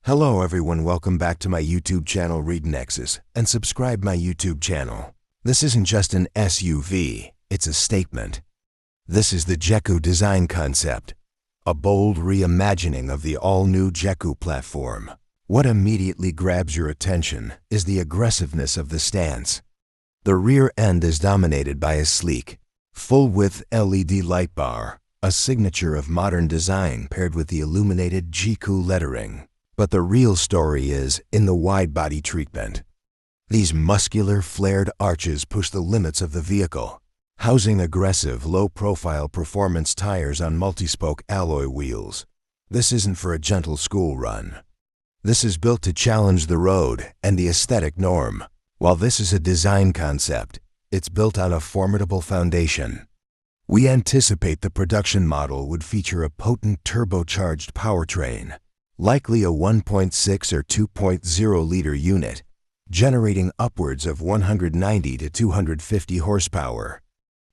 Hello everyone, welcome back to my YouTube channel RideNexus and subscribe my YouTube channel. This isn't just an SUV, it's a statement. This is the JAECOO design concept, a bold reimagining of the all-new JAECOO platform. What immediately grabs your attention is the aggressiveness of the stance. The rear end is dominated by a sleek, full-width LED light bar, a signature of modern design paired with the illuminated JAECOO lettering. But the real story is in the wide-body treatment. These muscular, flared arches push the limits of the vehicle, housing aggressive, low-profile performance tires on multi-spoke alloy wheels. This isn't for a gentle school run. This is built to challenge the road and the aesthetic norm. While this is a design concept, it's built on a formidable foundation. We anticipate the production model would feature a potent turbocharged powertrain, likely a 1.6 or 2.0-liter unit, generating upwards of 190 to 250 horsepower.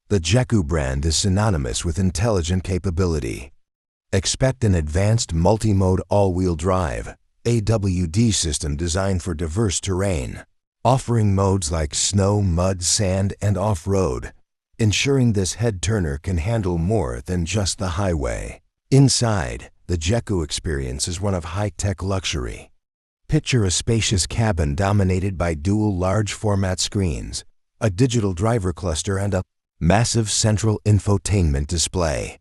The JAECOO brand is synonymous with intelligent capability. Expect an advanced multi-mode all-wheel drive (AWD) system designed for diverse terrain, offering modes like snow, mud, sand, and off-road, ensuring this head-turner can handle more than just the highway. Inside, the JAECOO experience is one of high-tech luxury. Picture a spacious cabin dominated by dual large-format screens, a digital driver cluster, and a massive central infotainment display.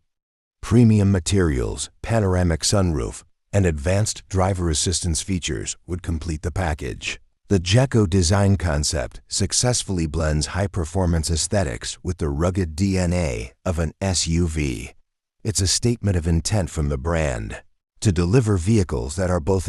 Premium materials, panoramic sunroof, and advanced driver assistance features would complete the package. The JAECOO design concept successfully blends high-performance aesthetics with the rugged DNA of an SUV. It's a statement of intent from the brand to deliver vehicles that are both